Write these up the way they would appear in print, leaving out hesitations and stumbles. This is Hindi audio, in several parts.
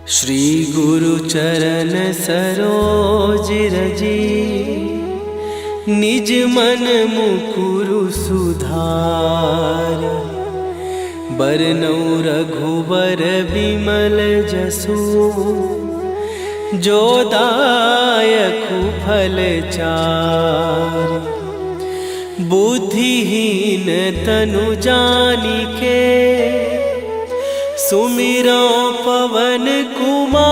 श्री गुरु चरण सरोज रजी, निज मन मुकुरु सुधार। बरनौ रघुबर बिमल जसु, जो दायकु फल चार। बुद्धिहीन तनु जानिके, सुमिरो पवन कुमार।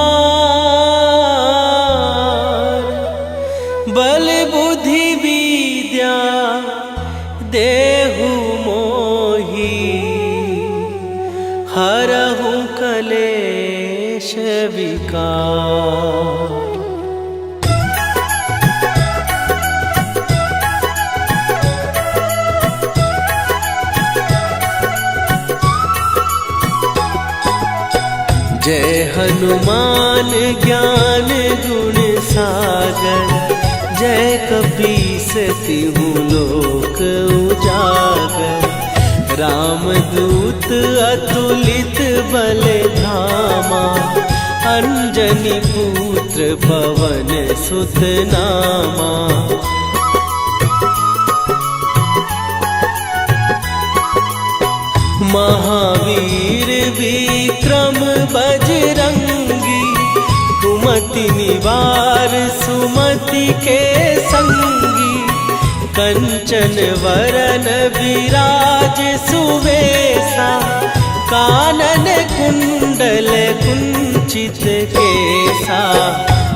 बल बुद्धि विद्या देहु मोहि, हरहु कलेश विकार। जय हनुमान ज्ञान गुण सागर, जय कपीस तिहु लोक उजागर। रामदूत अतुलित बल धामा, अंजनी पुत्र पवन सुत नामा। महावीर विक्रम बजरंगी, कुमति निवार सुमति के संगी। कंचन वरन विराज सुवेशा, कानन कुंडल कुंचित केसा।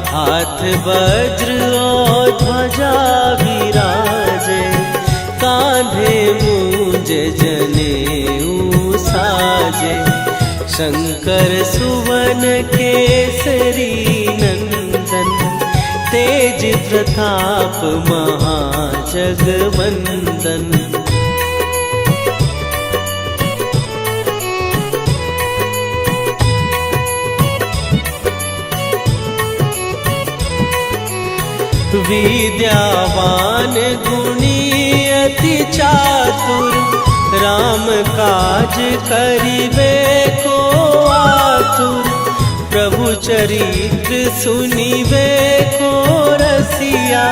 हाथ वज्र और ध्वजा विराजे, कांधे मूंज जनेऊ साजे। शंकर सुवन केसरी नंदन, तेज प्रताप महाजगवंदन। विद्यावान गुणी अति चातुर, राम काज करिबे को आतुर। प्रभु चरित्र सुनिबे को रसिया,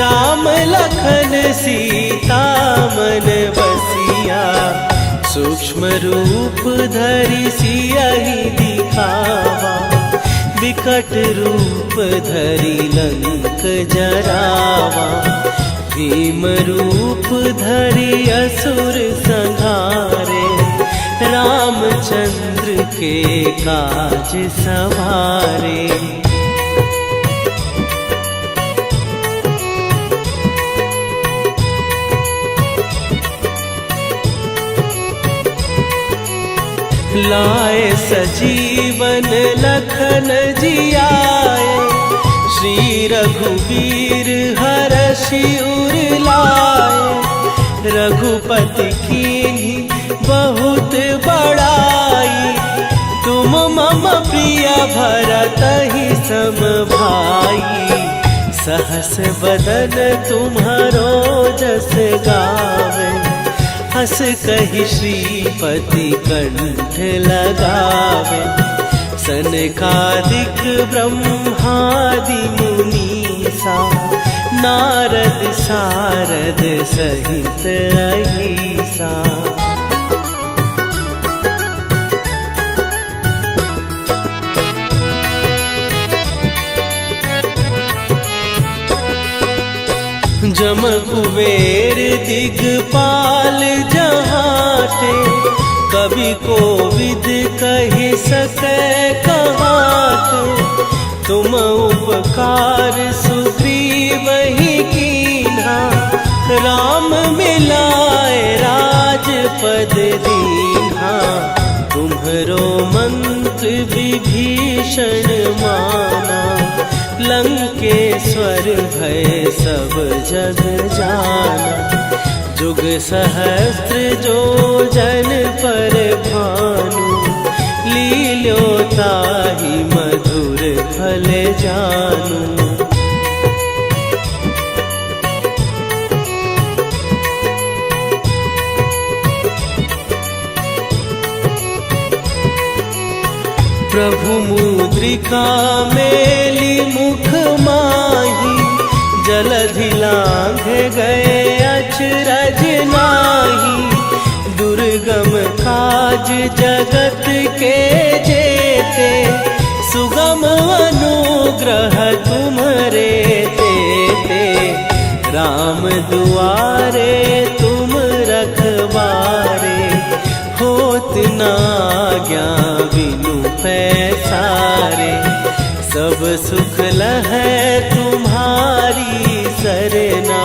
राम लखन सीता मन बसिया। सूक्ष्म रूप धरि सियहि दिखावा, विकट रूप धरि लंक जरावा। भीम रूप धरि असुर संहारे, रामचंद्र के काज सवारे। लाए सजीवन लखन जियाए, श्री रघुवीर हरषि उर लाए। रघुपति कीन्ही बहुत बड़ाई, तुम मम प्रिय भरतहि सम भाई। सहस बदन तुम्हारो जस गावे, हस कहि श्रीपति कंठ लगावे। सनकादिक ब्रह्मादि मुनीसा, नारद सारद सहित अहिसा। जम कुबेर दिगपाल जहाते, कवि कोविद कहि सकै कहाते। तुम उपकार सुग्रीवहि कीन्हा, राम मिलाए राजपद दीन्हा। तुम्हरो मंत्र विभीषण माना, लंकेश्वर भय सब जग जाना। जुग सहस्त्र जो जन पर भानु, लील्यो ताहि मधुर फल जानू। प्रभु मुद्रिका मेली मुख माही, जलधि लांघे गए अचरज नाही। दुर्गम काज जगत के जेते, सुगम अनुग्रह तुम्हरे तेते। राम दुआरे तुम रखवारे, होत न आज्ञा बिनु पैसारे। सब सुख लहै तुम्हारी सरना,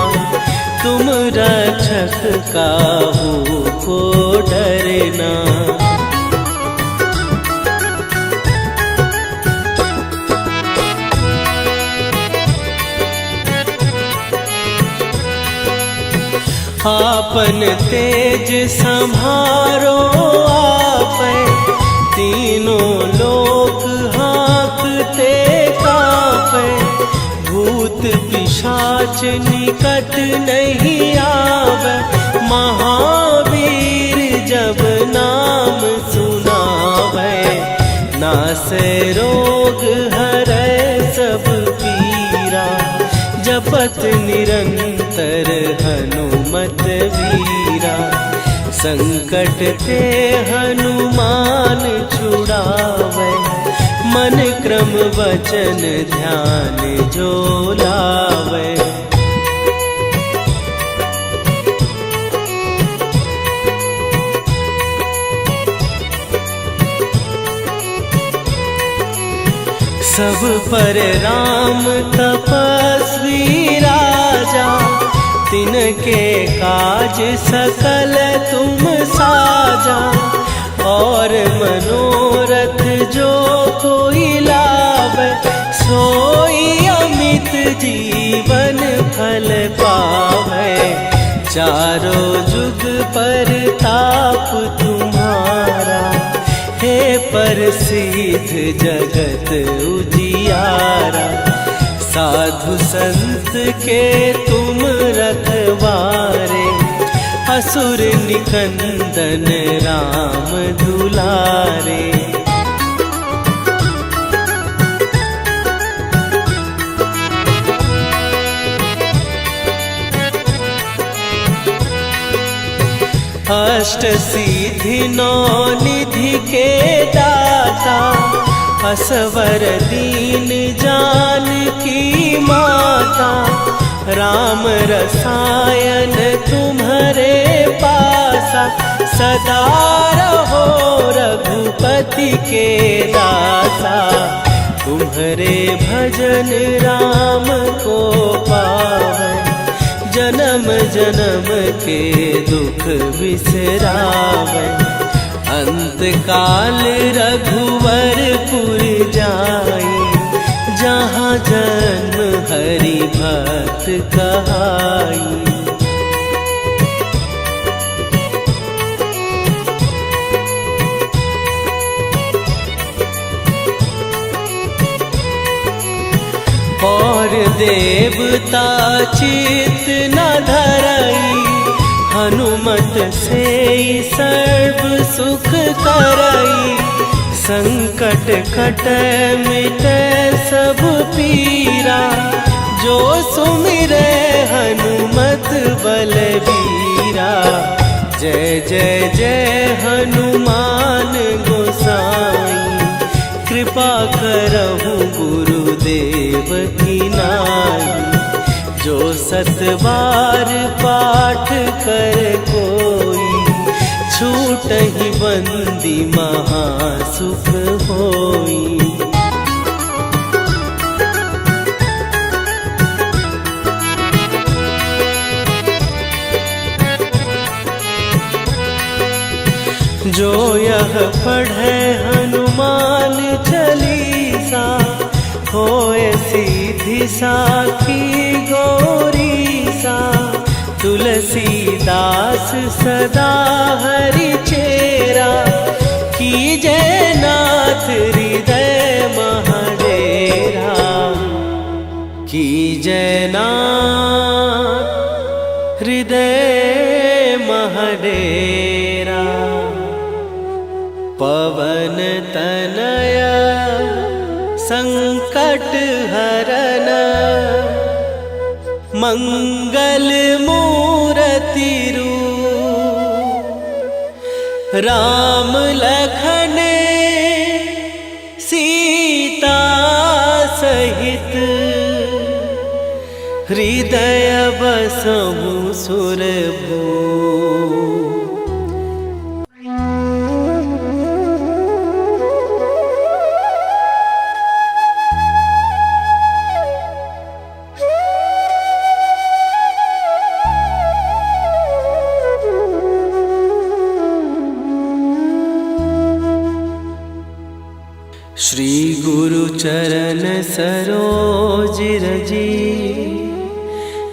तुम रक्षक काहू को डरना। आपन तेज संभारो आपै, तीनों लोक हाँकते कांपै। भूत पिशाच निकट नहीं आवे, महावीर जब नाम सुनावे। नासै रोग हरै सब पीरा, जपत निरंतर हनुमत वीरा। संकट ते हनुमान छुड़ावे, मन क्रम वचन ध्यान जो लावे। सब पर राम तपस्वी राजा, तिनके काज सकल तुम साजा। और मनोरथ जो कोई लावे, सोई अमित जीवन फल पावे। चारों जुग पर ताप तुम्हारा, हे प्रसिद्ध जगत उजियारा। साधु संत के तुम रखवारे, असुर निकंदन राम दुलारे। अष्ट सिद्धि नौ निधि के दाता, असवर दीन जानकी माता। राम रसायन तुम्हारे पासा, सदा रहो रघुपति के दासा। तुम्हारे भजन राम को पावै, जन्म जन्म के दुख बिसरावै। अंत काल रघुवरपुर जाई, जहाँ जन्म हरि भक्त कहाई। और देवता चित न धरई, हनुमत से सर्व सुख करई। संकट कटै मिटै सब पीरा, जो सुमिरै हनुमत बलबीरा। जय जय जय हनुमान गोसाई, कृपा करहु गुरुदेव की नाई। जो सत बार पाठ कर कोई, छूटहि बंदी महासुख होई। जो यह पढ़े हनुमान चालीसा, होए सीधी साखी गौरीसा। तुलसीदास सदा हरि चेरा, कीजै नाथ हृदय महडेरा। कीजै नाथ हृदय महडेरा। पवन तनया मंगल मूर्ति रूप, राम लखन सीता सहित, हृदय बसहु सुरभूप। श्री गुरु चरण सरोज रजी,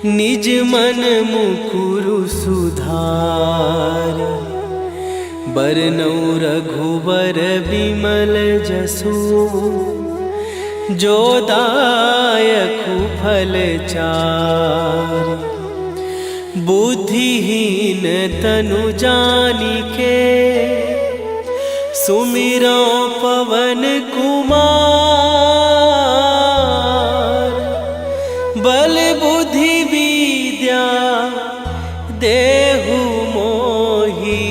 निज मन मुकुरु सुधार। बरनउँ रघुबर बिमल जसु, जो दायकु फल चारि। बुद्धिहीन तनु जानिके, सुमिरो पवन कुमार। बल बुद्धि विद्या देहु मोहि,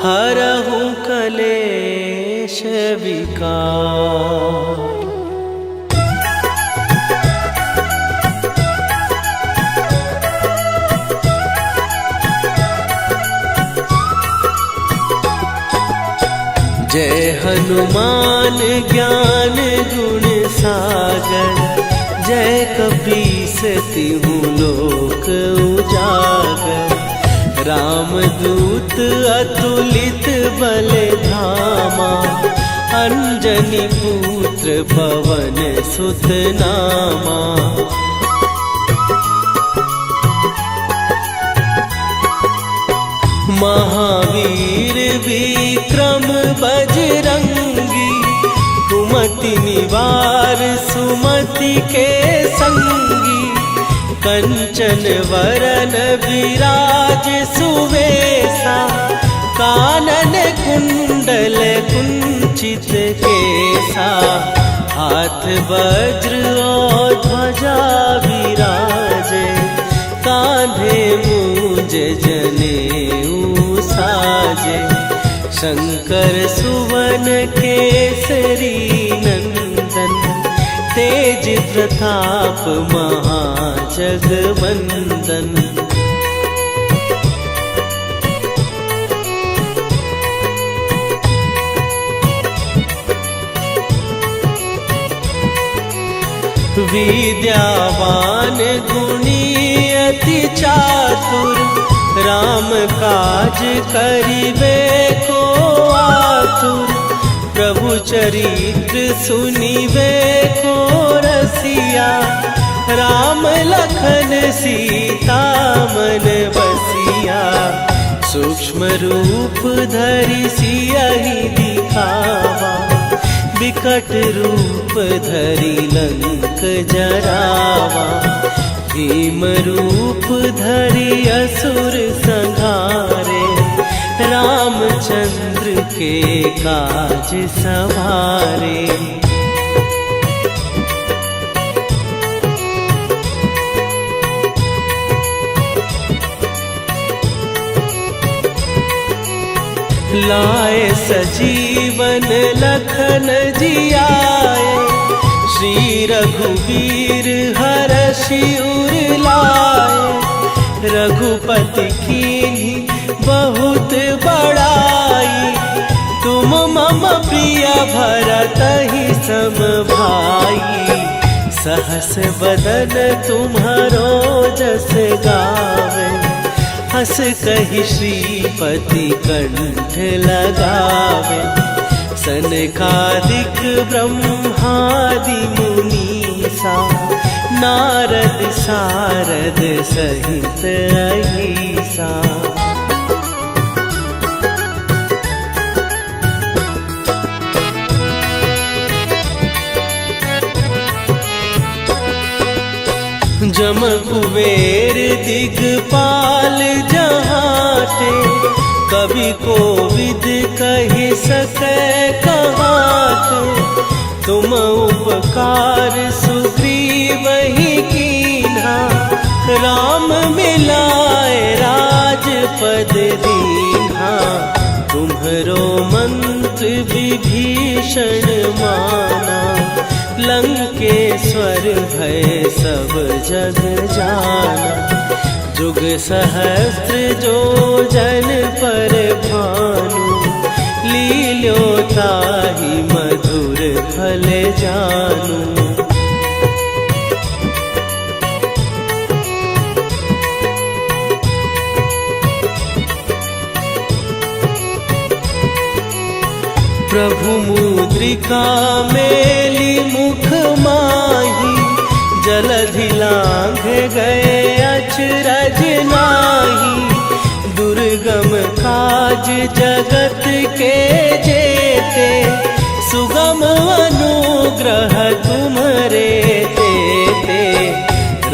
हरहु कलेश विकार। जय हनुमान ज्ञान गुण सागर, जय कपीस तिहु लोक उजागर। रामदूत अतुलित बल धामा, अंजनी पुत्र पवन सुत नामा। महावीर विक्रम बजरंगी, कुमति निवार सुमति के संगी। कंचन वरन विराज सुवेशा, कानन कुंडल कुंचित केसा। हाथ वज्र और ध्वजा विराजे, कांधे मूंज जनेऊ साजे। शंकर सुवन केसरी नंदन, तेज प्रताप महाजगवंदन। विद्यावान गुणी अति चातुर, राम काज करिबे को आतुर। प्रभु चरित्र सुनिबे को रसिया, राम लखन सीता मन बसिया। सूक्ष्म रूप धरि सियहि दिखावा, विकट रूप धरि लंक जरावा। भीम रूप धरि असुर संहारे, रामचंद्र के काज सवारे। लाए सजीवन लखन जियाए, श्री रघुवीर हरषि उर लाए। रघुपति कीन्ही बहुत बड़ाई, तुम मम प्रिय भरतहि सम भाई। सहस बदन तुम्हारो जस गावे, हस कहि श्रीपति कंठ लगावे। सनकादिक ब्रह्मादि मुनीसा, नारद सारद सहित अहिसा। जम कुबेर दिगपाल जहाते, कवि कोविद कहि सकै कहाते। तुम उपकार सुग्रीवहि कीन्हा, राम मिलाए राजपद दीन्हा, तुम्हरो मंत्र विभीषण माना। लंकेश्वर भय सब जग जाना, जुग सहस्त्र जो जन पर भानु। लील्यो ताहि मधुर फल जानू। प्रभु मुद्रिका मेली मुख माही, जलधि लांघ गए अचरज नाही। दुर्गम काज जगत के जेते, सुगम अनुग्रह तुम्हरे तेते।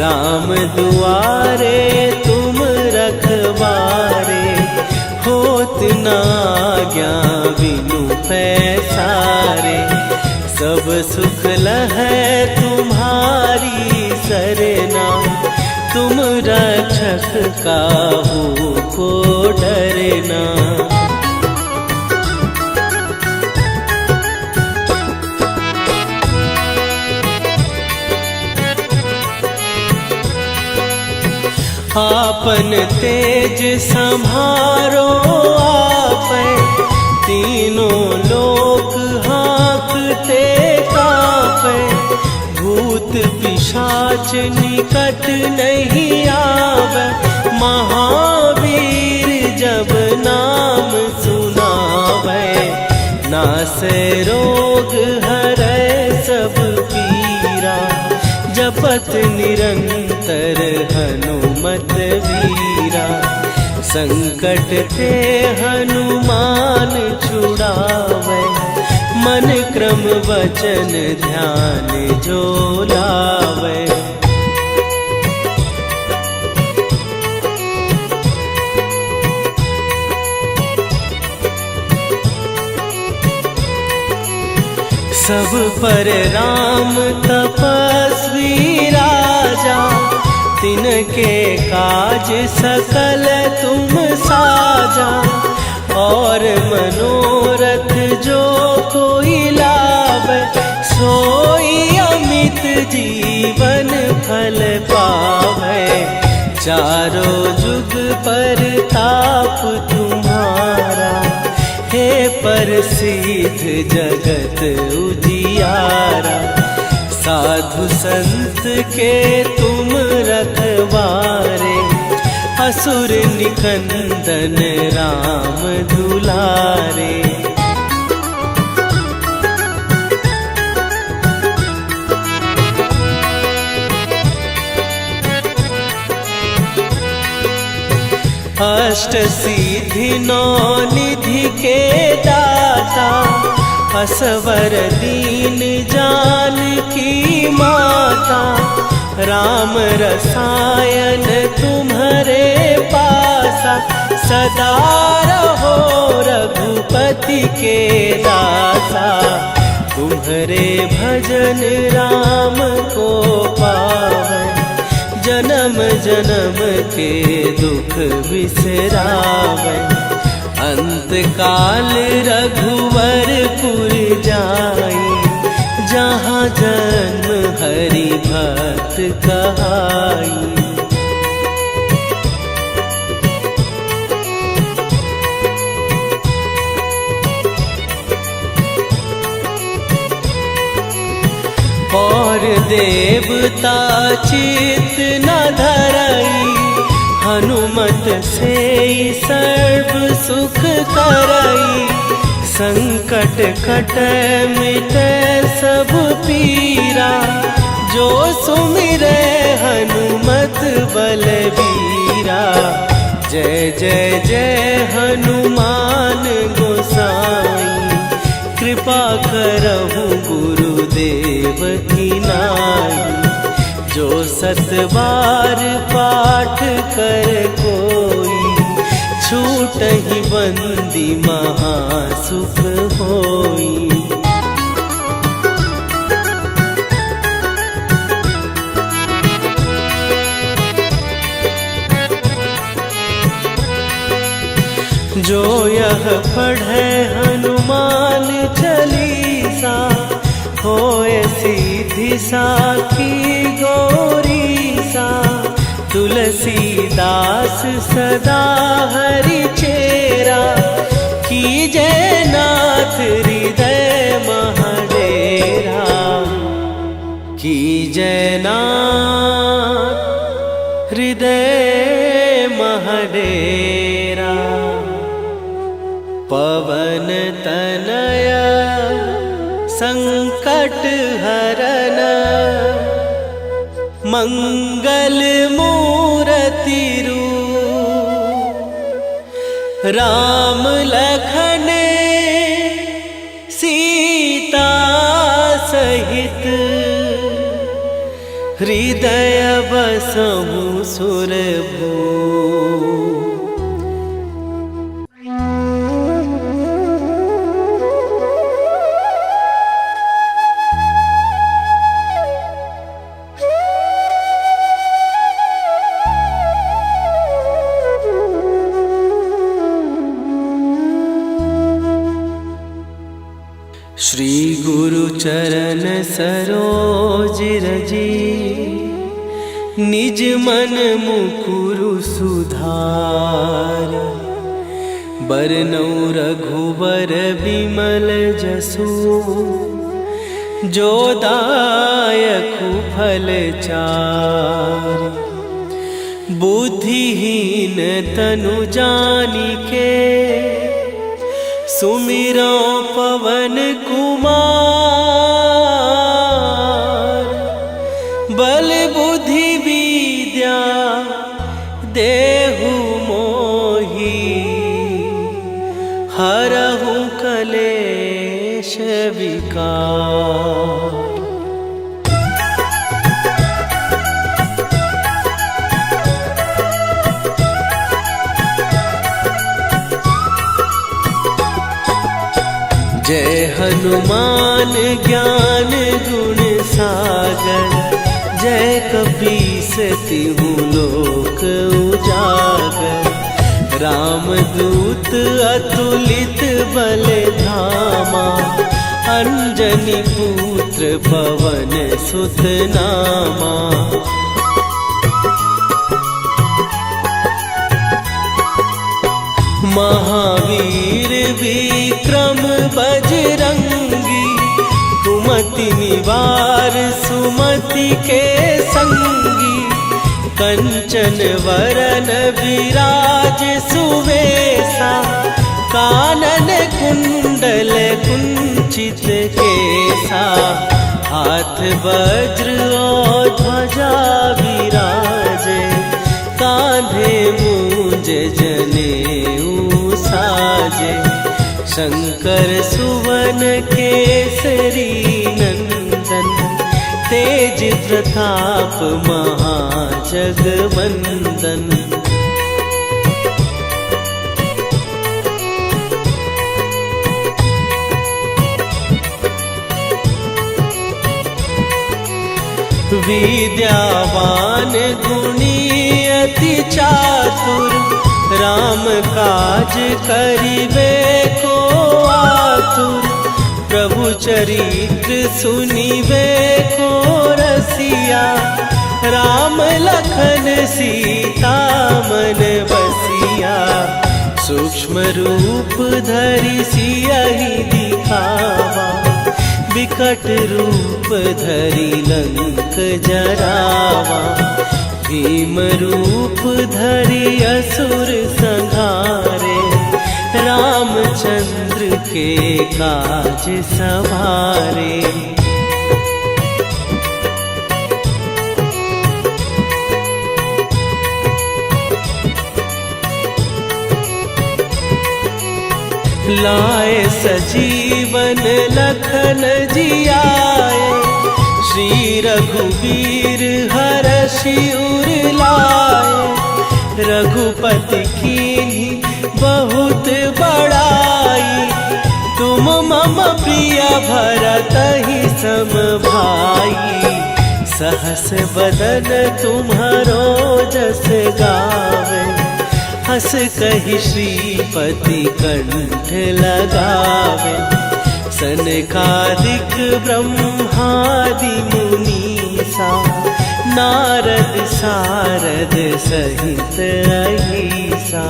राम दुआरे तुम रखवारे, होत न आज्ञा बिनु पैसारे। सब सुख लहै तुम्हारी सरना, तुम रक्षक काहू को डरना। आपन तेज संभारो आपै, तीनों लोक हाँकते कापै। भूत पिशाच निकट नहीं आवे, महावीर जब नाम सुनावे। नासै रोग हरै सब पीरा, जपत निरंतर हनुमत वीरा। संकट ते हनुमान छुड़ावे, मन क्रम वचन ध्यान जो लावे। सब पर राम तपस्वी राजा, तिनके काज सकल तुम साजा। और मनोरथ जो कोई लावे, सोई अमित जीवन फल पावे। चारों जुग पर ताप तुम्हारा, हे प्रसिद्ध जगत उजियारा। साधु संत के तुम रखवारे, असुर निकंदन राम दुलारे। अष्ट सिद्धि नौ निधि के दाता, असवर दीन जानकी माता। राम रसायन तुम्हारे पासा, सदा रहो रघुपति के दासा। तुम्हारे भजन राम को पावे, जन्म जन्म के दुख बिसरावे। अंत काल रघुवरपुर जाई, जहाँ जन्म हरि भक्त कहाई। और देवता चित न धरई, हनुमत से सर्व सुख करई। संकट कटै मिटै सब पीरा, जो सुमिरै हनुमत बलबीरा। जय जय जय हनुमान गोसाई, कृपा करहु गुरुदेव की नाई। जो सत बार पाठ कर कोई, छूटहि बंदी महासुख होई। जो यह पढ़े हनुमान चालीसा, होए सीधी साखी गौरी सा। तुलसीदास सदा हरि चेरा, कीजय नाथ हृदय महडेरा। कीजय नाथ हृदय महडेरा। पवन तनय संकट हरन, मंगल मूरति रूप। राम लखन सीता सहित, हृदय बसहु सुरभूप। श्री गुरु चरण सरोज रजी, निज मन मुकुरु सुधार। बरनउँ रघुबर बिमल जसु, जो दायकु फल चार। बुद्धिहीन तनु जानिके, सुमिरो पवन कुमार। बल बुद्धि विद्या देहु मोहि, हरहु कलेश विकार। जय हनुमान ज्ञान गुण सागर, जय कपीस तिहु लोक उजागर। रामदूत अतुलित बल धामा, अंजनी पुत्र पवन सुत नामा। महावीर विक्रम बजरंगी, कुमति निवार सुमति के संगी। कंचन वरन विराज सुवेशा, कानन कुंडल कुंचित केसा। हाथ वज्र और ध्वजा विराजे, कांधे मूंज जनेऊ साजे। शंकर सुवन केसरी नंदन, तेज प्रताप महाजगवंदन। विद्यावान गुणी अति चातुर, राम काज करिबे को आतुर। प्रभु चरित्र सुनिबे को रसिया, राम लखन सीता मन बसिया। सूक्ष्म रूप धरि सियहि दिखावा, विकट रूप धरि लंक जरावा। भीम रूप धरि असुर संहारे, रामचंद्र के काज सवारे। लाए सजीवन लखन जियाए, श्री रघुवीर हरषि उर लाए। रघुपति कीन्ही बहुत बड़ाई, तुम मम प्रिय भरतहि सम भाई। सहस बदन तुम्हारो जस गावे, हस कहि श्रीपति कंठ लगावे, सनकादिक ब्रह्मादि मुनीसा, नारद सारद सहित अहिसा।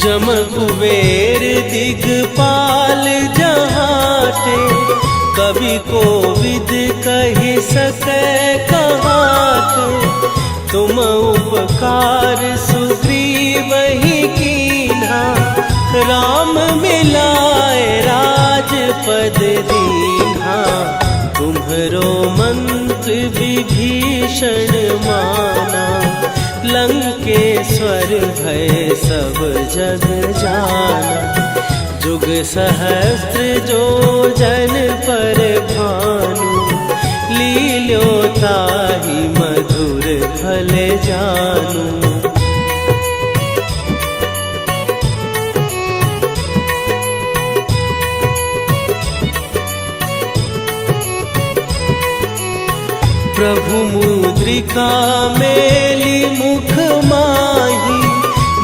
जम कुबेर दिगपाल जहाते, कवि कोविद कहि सकै कहाते। तुम उपकार सुग्रीवहि कीन्हा, राम मिलाए राजपद दीन्हा। तुम्हरो मंत्र विभीषण माना, लंकेश्वर भय सब जग जाना। जुग सहस्त्र जो जन पर भानु, लील्यो ताहि मधुर फल जानू। प्रभु मुद्रिका मेली मुख माही,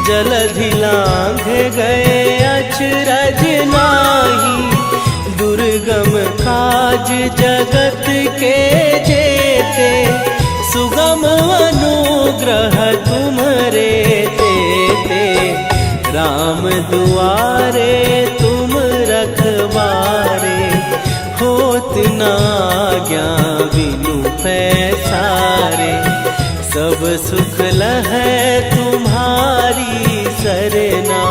जलधि लांघ गए अचरज नाही। दुर्गम काज जगत के जेते, सुगम अनुग्रह तुम्हरे तेते। राम दुआरे तुम रखवारे, होत न आज्ञा बिनु पैसारे। सब सुख लहै तुम्हारी सरना,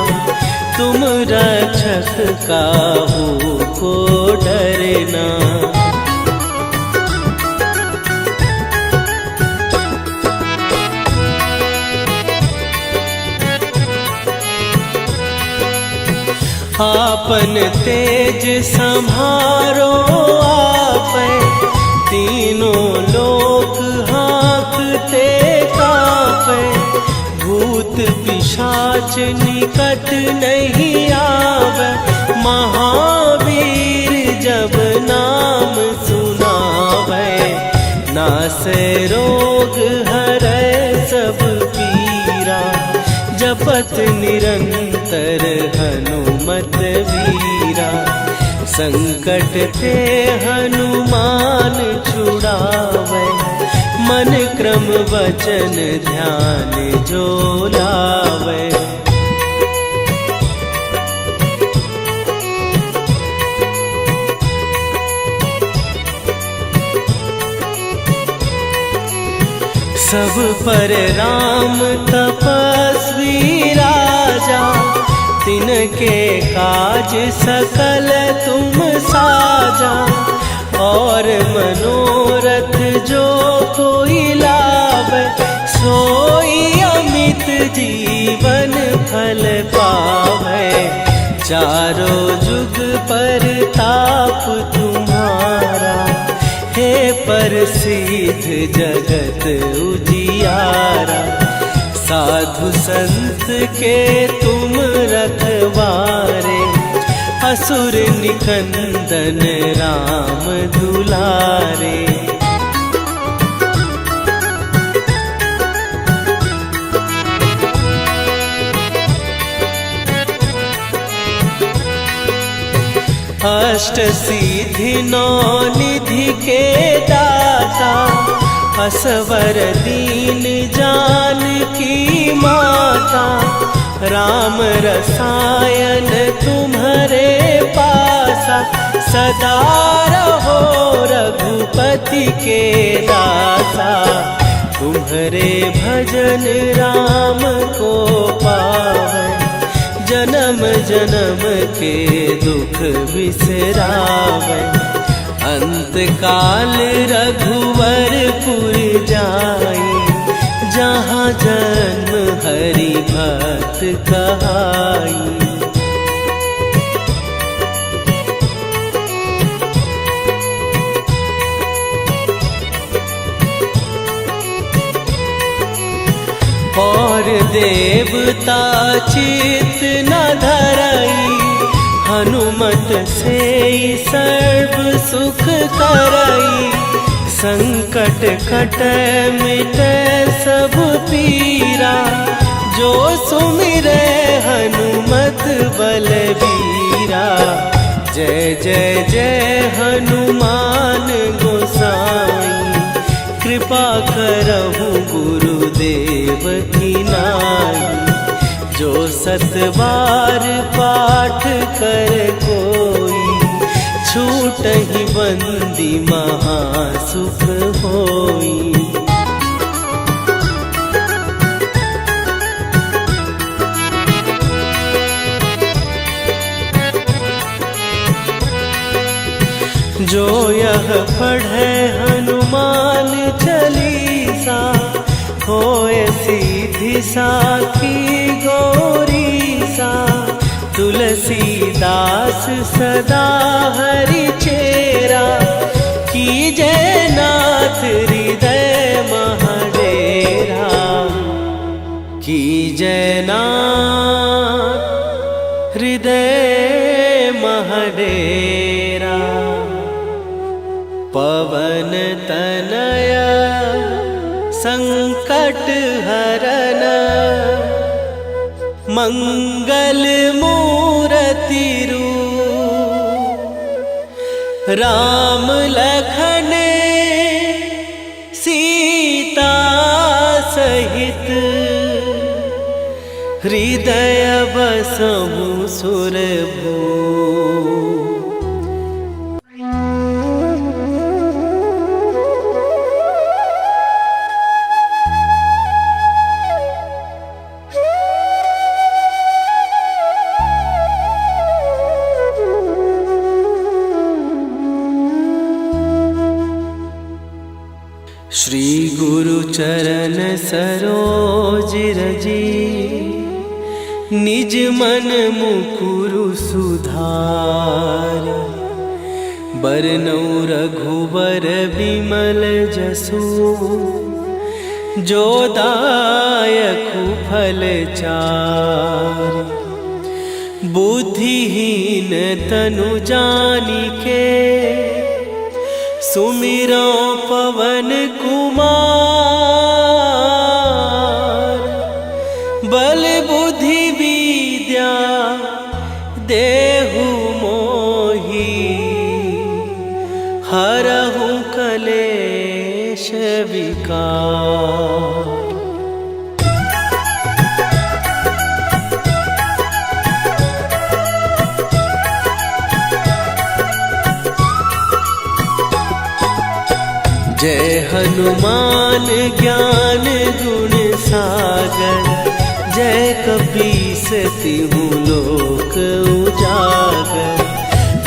तुम रक्षक काहू को डरना। आपन तेज सम्हारो आपै, तीनों लोक हाँकते कापै। भूत पिशाच निकट नहीं आवे, महावीर जब नाम सुनावे। नासै रोग हरै सब पीरा, जपत निरंतर हनुमत वीरा। संकट ते हनुमान छुड़ावे, मन क्रम वचन ध्यान जो लावे। सब पर राम तपस्वी राजा, तिनके काज सकल तुम साजा। और मनोरथ जो कोई लावे, सोई अमित जीवन फल पावे। चारों जुग पर ताप तुम्हारा, हे प्रसिद्ध जगत उजियारा। साधु संत के तुम रखवारे, असुर निकंदन राम दुलारे। अष्ट सिद्धि नौ निधि के दाता, असवर दीन जानकी माता। राम रसायन तुम्हारे पासा, सदा रहो रघुपति के दासा। तुम्हारे भजन राम को पावे, जन्म जन्म के दुख बिसरावे। अंत काल रघुवरपुर जाई, जहाँ जन्म हरि भक्त कहाई। और देवता चित न धरई, हनुमत हनुमत से सर्व सुख करई, संकट कटै मिटै सब पीरा। जो सुमिरै हनुमत बलबीरा, जय जय जय हनुमान गोसाई। कृपा करहु गुरुदेव की नाई, जो सत बार पाठ कर कोई, छूटहि बंदी महासुख होई। जो यह पढ़े हनुमान चालीसा, होय सीधी साखी गौरीसा। तुलसीदास सदा हरि चेरा, कीजय नाथ हृदय महडेरा। कीजय नाथ हृदय महडेरा। पवन तनया संकट हरन, मंगल मूर्ति रूप। राम लखन सीता सहित, हृदय बसहु सुरभूप। श्री गुरु चरण सरोज रजी, निज मन मुकुरु सुधार। बरनौ रघुबर बिमल जसु, जो दायकु फल चार। बुद्धिहीन तनु जानिके, सुमिरो पवन कुमार। बल बुद्धि विद्या देहु मोहि, हरहु कलेश विकार। जय हनुमान ज्ञान गुण सागर, जय कपीस तिहु लोक उजागर।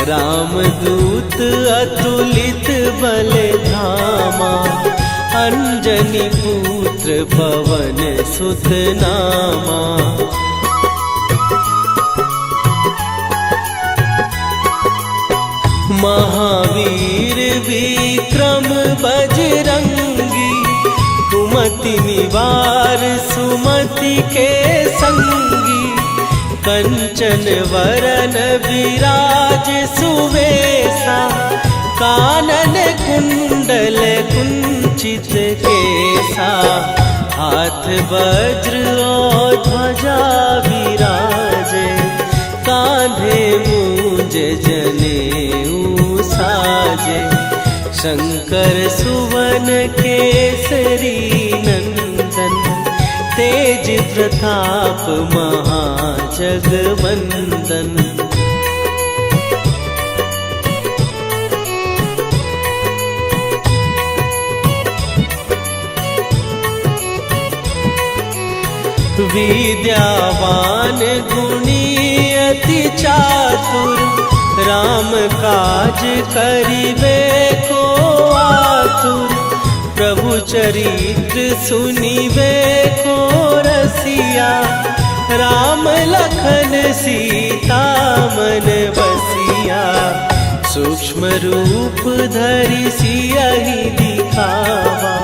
रामदूत अतुलित बल धामा, अंजनी पुत्र पवन सुत नामा। महावीर विक्रम बजरंगी, कुमति निवार सुमति के संगी। कंचन वरन विराज सुवेशा, कानन कुंडल कुंचित केसा। हाथ वज्र और ध्वजा विराजे, कांधे मूंज जनेऊ साजे। शंकर सुवन केसरी नंदन, तेज प्रताप महाजगवंदन। विद्यावान गुणी अति चातुर, राम काज करिबे को आतुर। प्रभु चरित्र सुनिबे को रसिया, राम लखन सीता मन बसिया। सूक्ष्म रूप धरि सियहि दिखावा,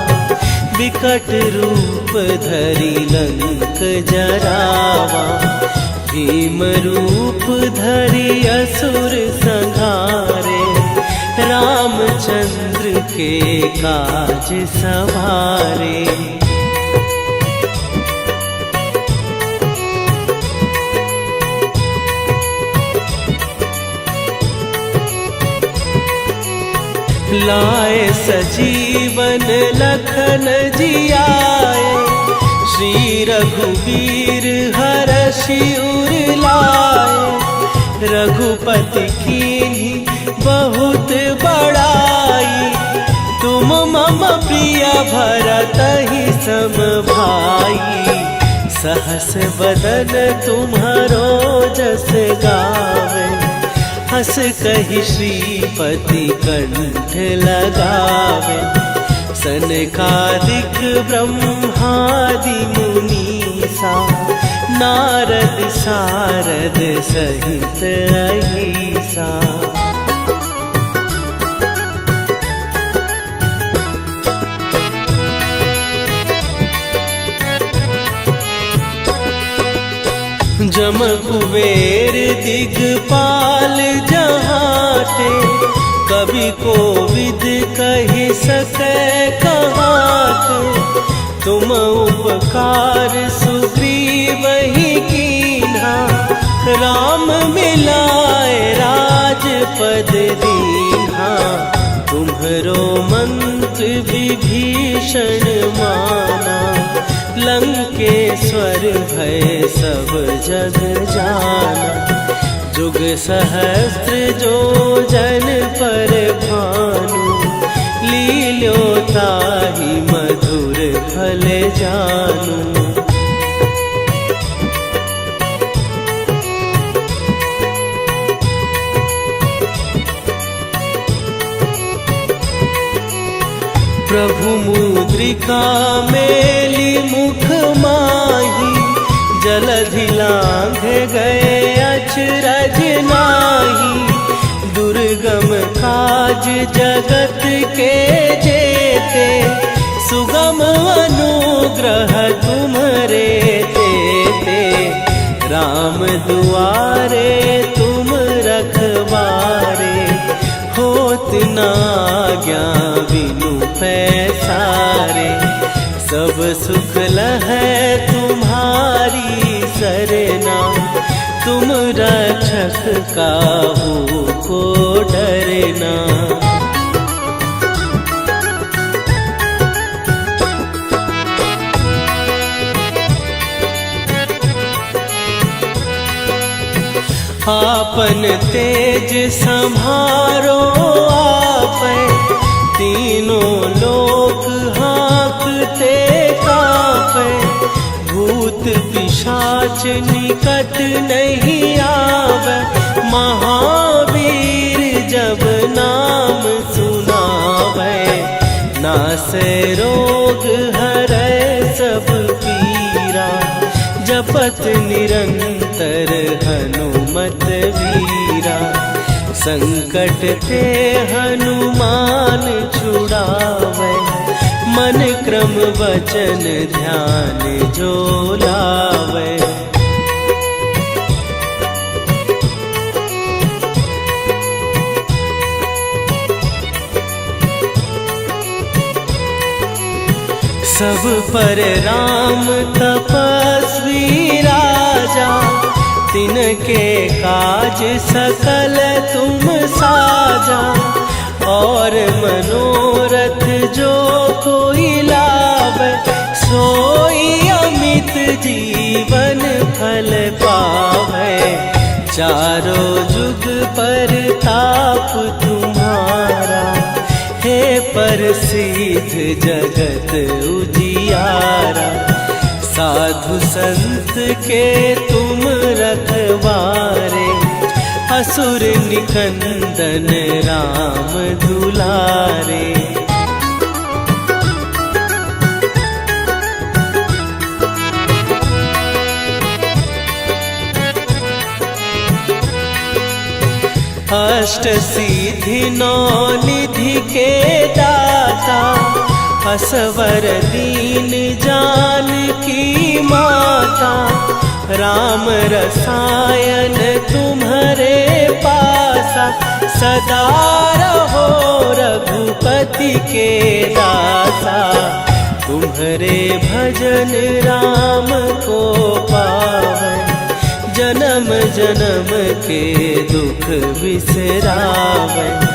विकट रूप धरि लंक जरावा। भीम रूप धरि असुर संहारे, रामचंद्र के काज सवारे। लाए सजीवन लखन जियाए, श्री रघुवीर हरषि उर लाए। रघुपति कीन्ही बहुत बड़ाई, तुम मम प्रिय भरतहि सम भाई। सहस बदन तुम्हारो जस गावे, हस कहि श्रीपति कंठ लगावे। सनकादिक ब्रह्मादि मुनीसा, नारद सारद सहित अहिसा। जम कुबेर दिगपाल जहाते, कवि कोविद कहि सकै कहाते। तुम उपकार सुग्रीवहि कीन्हा, राम मिलाए राजपद दीन्हा। तुम्हरो मंत्र विभीषण माना, लंकेश्वर भय सब जग जाना। जुग सहस्त्र जो जन पर भानु, लील्यो ताहि मधुर फल जानू। प्रभु मुद्रिका मेली मुख माही, जलधि लांघ गए अचरज नाही। दुर्गम काज जगत के जेते, सुगम अनुग्रह तुम्हरे तेते। राम दुआरे तुम रखवारे, होत न आज्ञा बिनु पैसारे। सब सुख लहै तुम्हारी सरना, तुम रक्षक काहू को डरना। आपन तेज संभारो आपै, तीनों लोक हाँकते कांपै। भूत पिशाच निकट नहीं आवे, महावीर जब नाम सुनावे। नासै रोग हरै सब पीरा, जपत निरंतर हनुमत वीरा। संकट ते हनुमान छुड़ावे, मन क्रम वचन ध्यान जो लावे। सब पर राम तपस्वी राजा, तिनके काज सकल तुम साजा। और मनोरथ जो कोई लावे, सोई अमित जीवन फल पावे। चारों जुग पर ताप तुम्हारा, हे प्रसिद्ध जगत उजियारा। साधु संत के तुम रखवारे, असुर निकंदन राम दुलारे। अष्ट सिद्धि नौ निधि के दाता, असवर दीन जानकी माता, राम रसायन तुम्हारे पासा, सदा रहो रघुपति के दासा। तुम्हारे भजन राम को पावन, जन्म जन्म के दुख बिसरावन।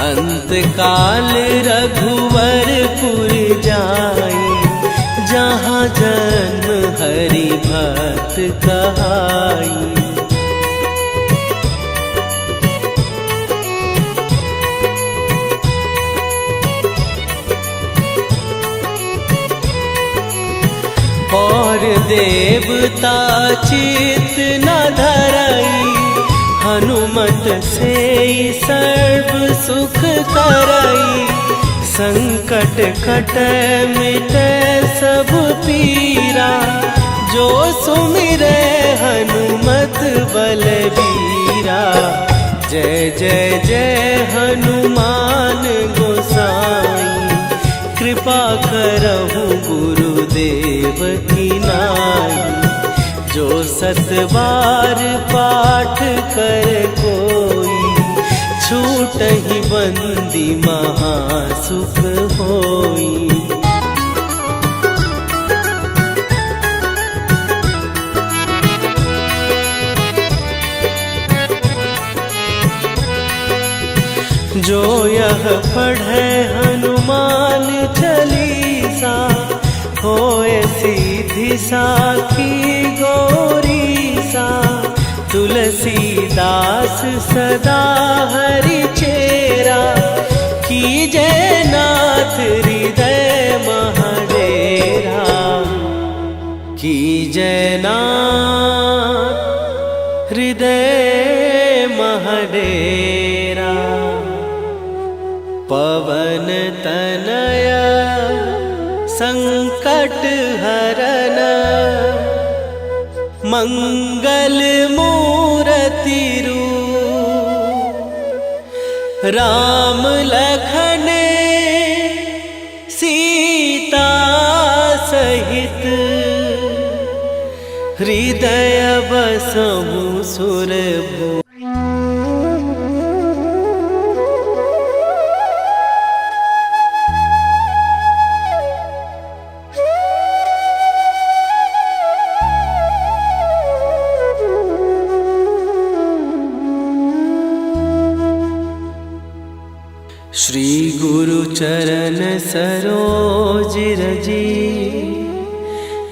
अंत काल रघुवरपुर जाई, जहाँ जन्म हरि भक्त कहाई। और देवता चित न धरई, हनुमत से सर्व सुख करई। संकट कटे मिटे सब पीरा, जो सुमिरे हनुमत बलबीरा। जय जय जय हनुमान गोसाई, कृपा करहु गुरुदेव की नाई। जो सत बार पाठ कर कोई, छूटहि बंदी महासुख होई। जो यह पढ़े हनुमान चालीसा, होए सीधी साखी गौरीसा। तुलसीदास सदा हरि चेरा, कीजय नाथ हृदय महडेरा। कीजय नाथ हृदय महडेरा। पवन तनय संकट हरन, मंगल मूर्ति रूप। राम लखन सीता सहित, हृदय बसहु सुरभूप। श्री गुरु चरण सरोज रजी,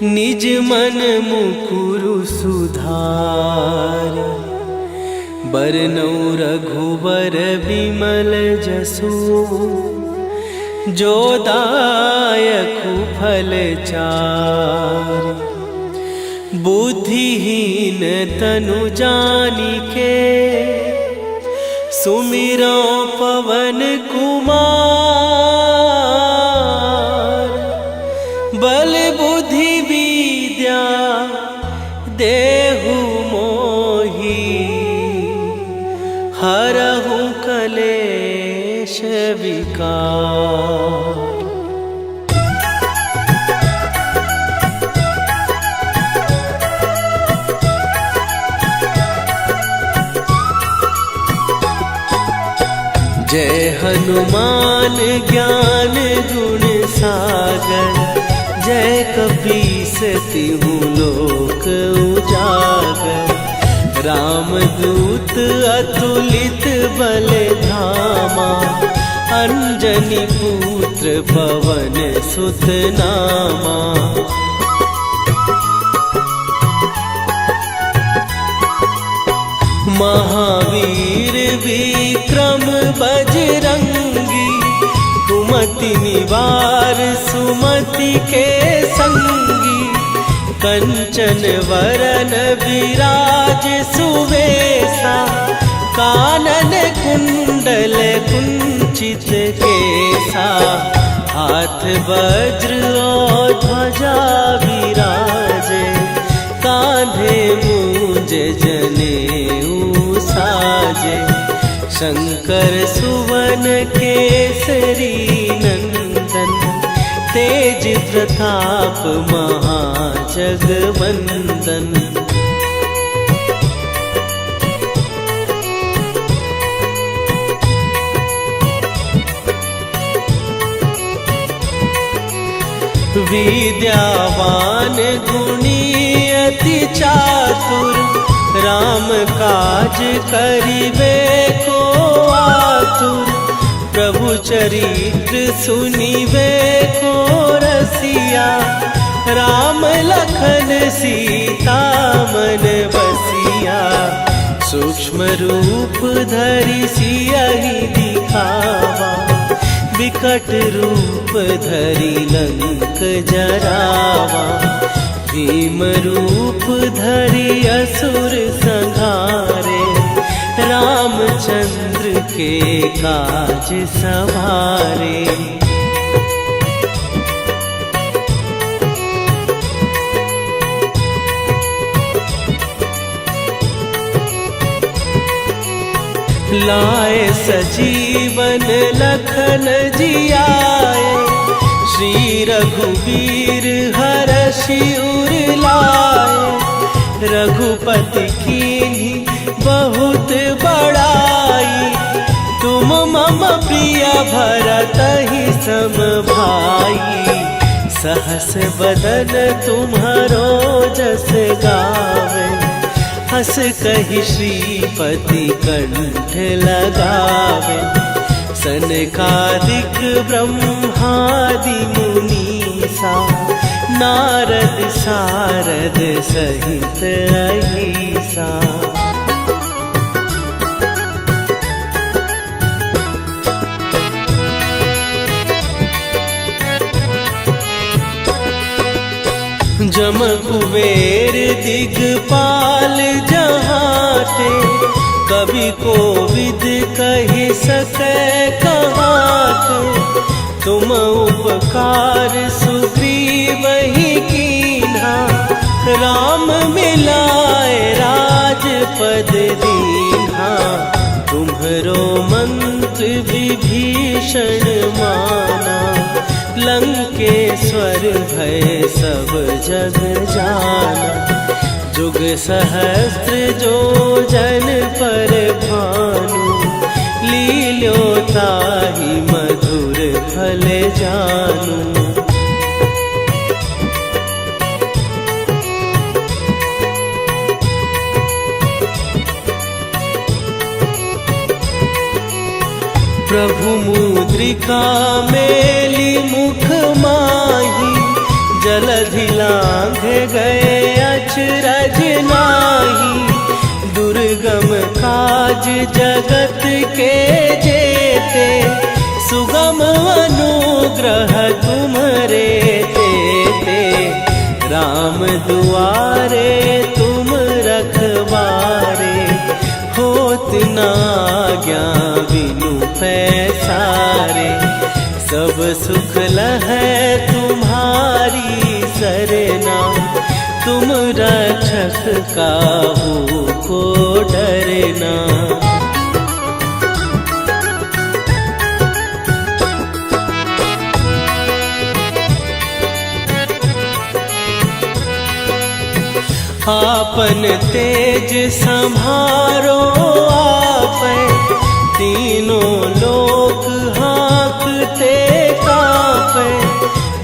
निज मन मुकुरु सुधार। बरनौ रघुबर बिमल जसु, जो दायकु फल चार। बुद्धिहीन तनु जानिके, सुमिरो पवन कुमार। बल बुद्धि विद्या देहु मोहि, हरहु कलेश विकार। जय हनुमान ज्ञान गुण सागर, जय कपीस तिहु लोक उजागर। रामदूत अतुलित बल धामा, अंजनी पुत्र पवन सुत नामा। महावीर विक्रम बजरंगी, कुमति निवार सुमति के संगी। कंचन वरन विराज सुवेशा, कानन कुंडल कुंचित केसा। हाथ वज्र और ध्वजा विराजे, कांधे मूंज जनेऊ साजे। शंकर सुवन केसरी नंदन, तेज प्रताप महाजगवंदन। विद्यावान गुणी अति चातुर, राम काज करिबे को आतुर। प्रभु चरित्र सुनिबे को रसिया, राम लखन सीता मन बसिया। सूक्ष्म रूप धरि सियहि दिखावा, विकट रूप धरि लंक जरावा। भीम रूप धरि असुर संहारे, रामचंद्र के काज सवारे। लाए सजीवन लखन जियाए, श्री रघुवीर हरषि उर लाए। रघुपति कीन्ही बहुत बड़ाई, तुम मम प्रिय भरतहि सम भाई। सहस बदन तुम्हारो जस गावे, हस कहि श्रीपति कंठ लगावे। सनकादिक ब्रह्मादि मुनीसा, नारद सारद सहित अहिसा। जम कुबेर दिगपाल जहाते, कवि कोविद कहि सकै कहाते। तुम उपकार सुग्रीवहि कीन्हा, राम मिलाए राजपद दीन्हा। तुम्हरो मंत्र विभीषण माना, लंकेश्वर भय सब जग जाना। जुग सहस्त्र जो जन पर भानु, लील्यो ताहि मधुर फल जानू। प्रभु मुद्रिका मेली मुख माही, जलधि लांघ गए अचरज नाही। दुर्गम काज जगत के जेते, सुगम अनुग्रह तुम्हरे तेते। राम दुआरे तुम रखवारे, होत न आज्ञा बिनु पैसारे। सब सुख लहै तुम्हारी सरना, तुम रक्षक काहू को डरना। आपन तेज संभारो आपै, तीनों लोक हाँकते कापै।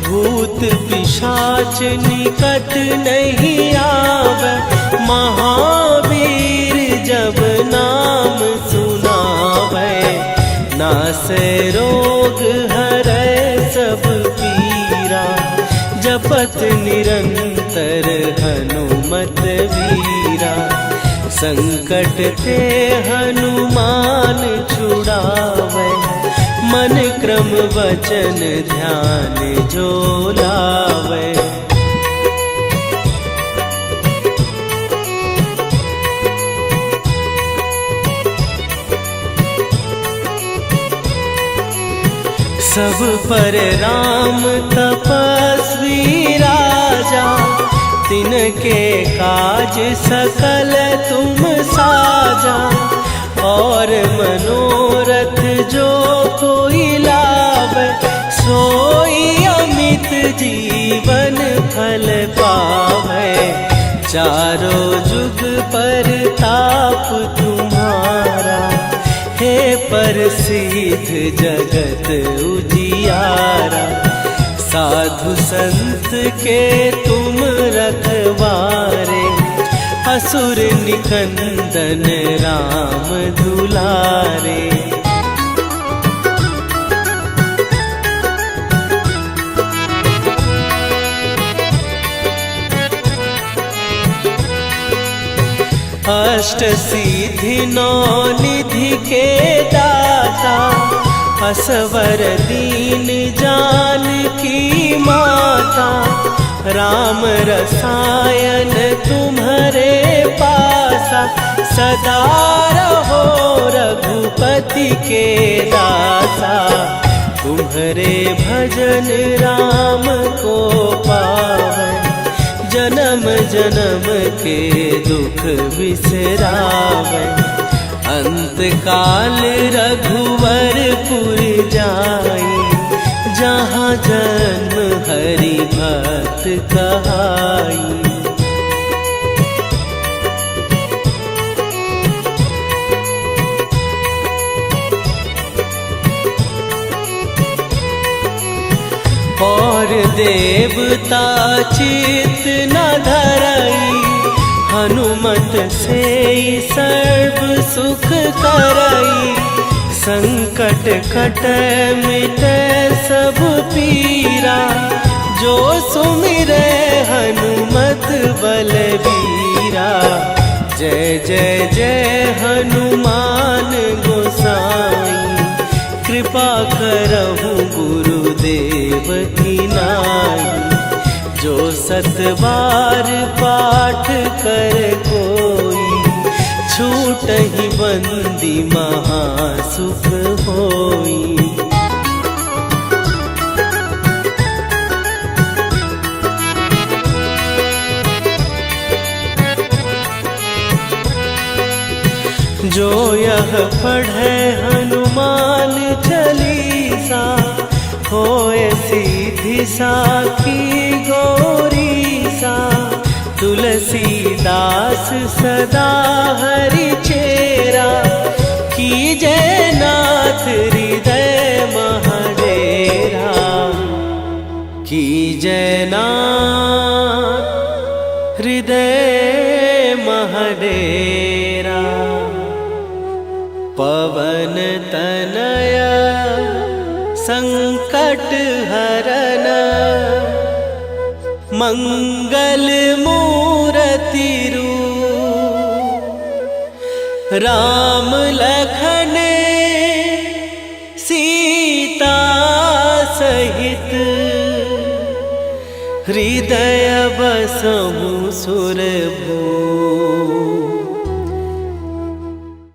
भूत पिशाच निकट नहीं आवे, महावीर जब नाम सुनावे। नासै रोग हरै सब पीरा, जपत निरंतर हनुमत वीरा। संकट ते हनुमान छुड़ावे, मन क्रम वचन ध्यान जो लावे। सब पर राम तपस्वी राजा, तिनके काज सकल तुम साजा। और मनोरथ जो कोई लावे, सोई अमित जीवन फल पावे। चारों जुग पर ताप तुम्हारा, हे प्रसिद्ध जगत उजियारा। साधु संत के तुम रखवारे, असुर निकंदन राम दुलारे। अष्ट सिद्धि नौ निधि के दाता, असवर दीन जानकी माता। राम रसायन तुम्हारे पासा, सदा रहो रघुपति के दासा। तुम्हारे भजन राम को पावे, जन्म जन्म के दुख बिसरावे। अंत काल रघुवरपुर जाई, जहाँ जन्म हरि भक्त कहाई। और देवता चित न धरई, हनुमत से सर्व सुख करई। संकट कट मिटे सब पीरा, जो सुमिरे हनुमत बलबीरा। जय जय जय हनुमान गोसाई, कृपा करहु गुरुदेव की नाई। जो सत बार पाठ कर कोई, छूटहि बंदी महासुख होई। जो यह पढ़े हनुमान चालीसा, होए सीधी साखी गौरीसा। तुलसीदास सदा हरि चेरा, कीजय नाथ हृदय महडेरा। कीजय नाथ हृदय महडेरा। पवन तनया संकट हरन, मंगल मूर्ति रूप। राम लखन सीता सहित, हृदय बसहु सुरभूप।